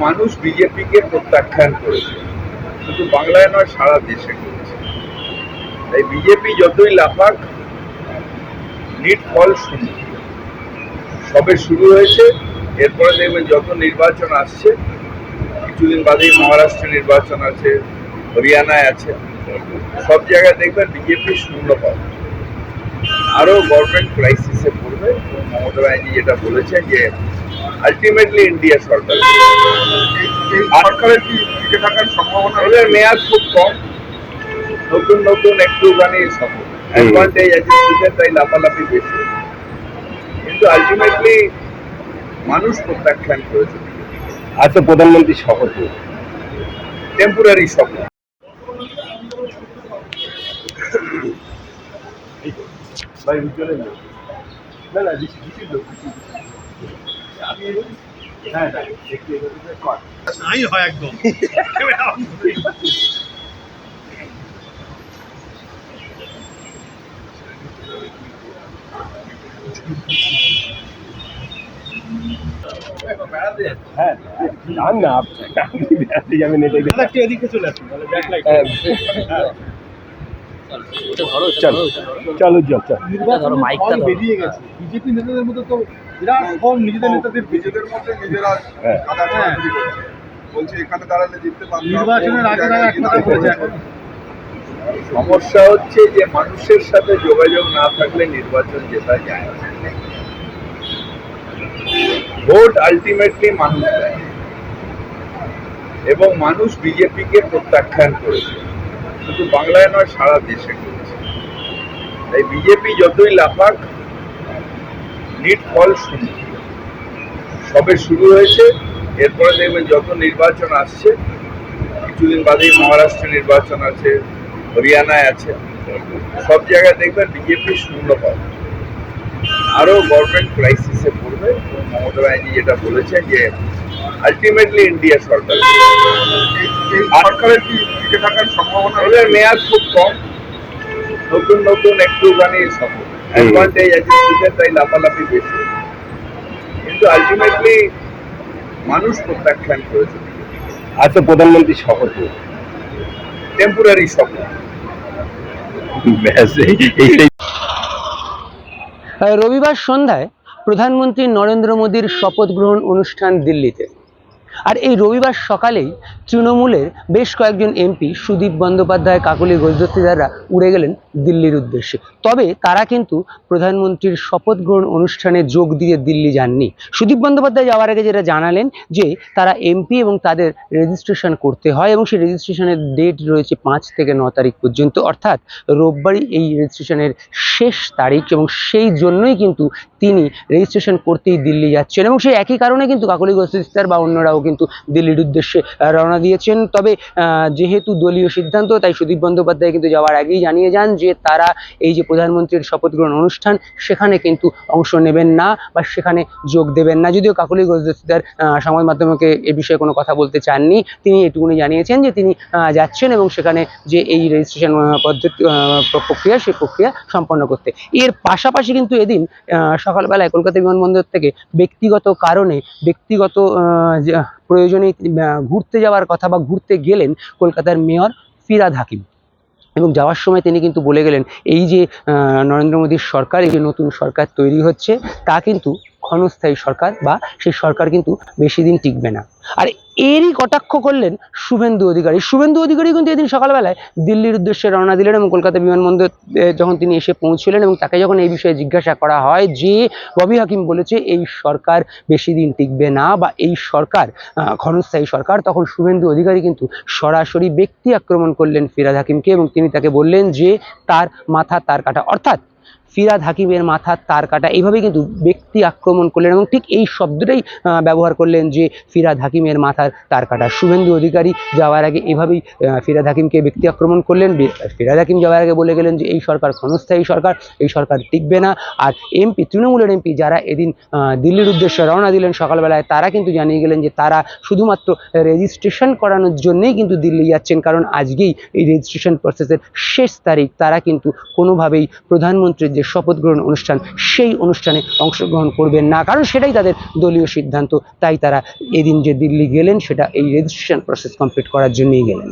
মানুষ বিজেপিকে প্রত্যাখ্যান করেছে, শুধু বাংলায় নয় সারা দেশে করেছে। তাই বিজেপি যতই লাফাক, নিট ফল শূন্য। সবে শুরু হয়েছে, এরপরে দেখবেন যত নির্বাচন আসছে, কিছুদিন বাদেই মহারাষ্ট্রে নির্বাচন আছে, হরিয়ানায় আছে, সব জায়গায় দেখবেন বিজেপি শূন্য পাবে। আরো গভর্নমেন্ট ক্রাইসিসে পড়বে। মমতা ব্যানার্জি যেটা বলেছেন যে আলটিমেটলি ইন্ডিয়া সরকার, সরকারের কি টিকে থাকার সম্ভাবনা, এদের মেয়াদ খুব কম, নতুন নতুন একটুখানি অ্যাডভান্টেজ আছে, তাই লাফালাফি বেশি, কিন্তু আলটিমেটলি মানুষ প্রত্যাখ্যান করেছে। আচ্ছা, প্রধানমন্ত্রী শপথ টেম্পোরারি শপথ। ভাই উজ্জ্বলে না না দিশির লোক হ্যাঁ নাই হয় একদম। হ্যাঁ না আপনি বেড়াতে যাবেন, একটু এদিকে চলে আসুন, চলো চলো চলো বেরিয়ে গেছে। বিজেপি নেতাদের মধ্যে তো বিরাট ফল, নিজেদের নেতাদের নিজেদের মধ্যে নিজেরা বলছে এখানে দাঁড়ালে জিততে পারবে। নির্বাচনের আগে এখন সমস্যা হচ্ছে যে মানুষের সাথে যোগাযোগ না থাকলে নির্বাচন জেতা যায় না। ভোট আলটিমেটলি মানুষ দেয়, এবং মানুষ বিজেপিকে প্রত্যাখ্যান করেছে, শুধু বাংলায় নয় সারা দেশে করেছে। তাই বিজেপি যতই লাফাক, নিট ফল শূন্য। সবে শুরু হয়েছে, এরপরে দেখবেন যত নির্বাচন আসছে, কিছুদিন বাদেই মহারাষ্ট্রে নির্বাচন আছে, হরিয়ানায় আছে, সব জায়গায় দেখবেন বিজেপি শূন্য পাবে। আরো গভর্নমেন্ট ক্রাইসিসে পড়বে। মমতা ব্যানার্জি যেটা বলেছেন যে আলটিমেটলি ইন্ডিয়া সরকার, সরকারের কি টিকে থাকার সম্ভাবনা, এদের মেয়াদ খুব কম, নতুন নতুন একটুখানি অ্যাডভান্টেজ আছে, তাই লাফালাফি বেশি, কিন্তু আলটিমেটলি মানুষ প্রত্যাখ্যান করেছে। আচ্ছা, প্রধানমন্ত্রী শপথ টেম্পোরারি শপথ। রবিবার সন্ধ্যায় প্রধানমন্ত্রী নরেন্দ্র মোদীর শপথ গ্রহণ অনুষ্ঠান দিল্লিতে। আর এই রবিবার সকালেই তৃণমূলের বেশ কয়েকজন এমপি সুদীপ বন্দ্যোপাধ্যায়, কাকলি ঘোষ দস্তিদাররা উড়ে গেলেন দিল্লির উদ্দেশ্যে। তবে তারা কিন্তু প্রধানমন্ত্রীর শপথ গ্রহণ অনুষ্ঠানে যোগ দিয়ে দিল্লি যাননি। সুদীপ বন্দ্যোপাধ্যায় যাওয়ার আগে যেটা জানালেন যে তারা এমপি এবং তাদের রেজিস্ট্রেশন করতে হয়, এবং সেই রেজিস্ট্রেশনের ডেট রয়েছে 5 থেকে 9 তারিখ পর্যন্ত, অর্থাৎ রোববারই এই রেজিস্ট্রেশনের শেষ তারিখ, এবং সেই জন্যই কিন্তু তিনি রেজিস্ট্রেশন করতেই দিল্লি যাচ্ছেন। এবং সেই একই কারণে কিন্তু কাকলি ঘোষ দস্তিদার বা অন্যরাও কিন্তু দিল্লির উদ্দেশ্যে রওনা দিয়েছেন। তবে যেহেতু দলীয় সিদ্ধান্ত, তাই সুদীপ বন্দ্যোপাধ্যায় কিন্তু যাওয়ার আগেই জানিয়ে যান যে তারা এই যে প্রধানমন্ত্রীর শপথ গ্রহণ অনুষ্ঠান, সেখানে কিন্তু অংশ নেবেন না বা সেখানে যোগ দেবেন না। যদিও কাকলি ঘোষ দস্তিদার সংবাদ মাধ্যমকে এ বিষয়ে কোনো কথা বলতে চাননি, তিনি এটুকুনি জানিয়েছেন যে তিনি যাচ্ছেন এবং সেখানে যে এই রেজিস্ট্রেশন পদ্ধতি প্রক্রিয়া, সেই প্রক্রিয়া সম্পন্ন করতে। এর পাশাপাশি কিন্তু এদিন সকালবেলায় কলকাতা বিমানবন্দর থেকে ব্যক্তিগত কারণে, ব্যক্তিগত প্রয়োজনে ঘুরতে যাওয়ার কথা বা ঘুরতে গেলেন কলকাতার মেয়র ফিরহাদ হাকিম। এবং যাওয়ার সময় তিনি কিন্তু বলে গেলেন, এই যে নরেন্দ্র মোদীর সরকার, এই যে নতুন সরকার তৈরি হচ্ছে, তা কিন্তু ক্ষণস্থায়ী সরকার, বা সেই সরকার কিন্তু বেশি দিন টিকবে না। আর এরই কটাক্ষ করলেন শুভেন্দু অধিকারী। শুভেন্দু অধিকারী কিন্তু এদিন সকালবেলায় দিল্লির উদ্দেশ্যে রওনা দিলেন, এবং কলকাতা বিমানবন্দর যখন তিনি এসে পৌঁছলেন এবং তাকে যখন এই বিষয়ে জিজ্ঞাসা করা হয় যে ববি হাকিম বলেছে এই সরকার বেশি দিন টিকবে না বা এই সরকার ক্ষণস্থায়ী সরকার, তখন শুভেন্দু অধিকারী কিন্তু সরাসরি ব্যক্তি আক্রমণ করলেন ফিরহাদ হাকিমকে, এবং তিনি তাকে বললেন যে তার মাথা তার কাটা, অর্থাৎ ফিরহাদ হাকিমের মাথার তার কাটা, এইভাবেই কিন্তু ব্যক্তি আক্রমণ করলেন, এবং ঠিক এই শব্দটাই ব্যবহার করলেন যে ফিরহাদ হাকিমের মাথার তার কাটা। শুভেন্দু অধিকারী যাওয়ার আগে এভাবেই ফিরহাদ হাকিমকে ব্যক্তি আক্রমণ করলেন। ফিরহাদ হাকিম যাওয়ার আগে বলে গেলেন যে এই সরকার ক্ষণস্থায়ী সরকার, এই সরকার টিকবে না। আর এমপি, তৃণমূলের এমপি যারা এদিন দিল্লির উদ্দেশ্যে রওনা দিলেন সকালবেলায়, তারা কিন্তু জানিয়ে গেলেন যে তারা শুধুমাত্র রেজিস্ট্রেশন করানোর জন্যই কিন্তু দিল্লি যাচ্ছেন, কারণ আজকেই এই রেজিস্ট্রেশন প্রসেসের শেষ তারিখ। তারা কিন্তু কোনোভাবেই প্রধানমন্ত্রী প্রধানমন্ত্রীর যে শপথ গ্রহণ অনুষ্ঠান সেই অনুষ্ঠানে অংশগ্রহণ করবেন না, কারণ সেটাই তাদের দলীয় সিদ্ধান্ত। তাই তারা এদিন যে দিল্লি গেলেন সেটা এই রেজিস্ট্রেশন প্রসেস কমপ্লিট করার জন্যই গেলেন।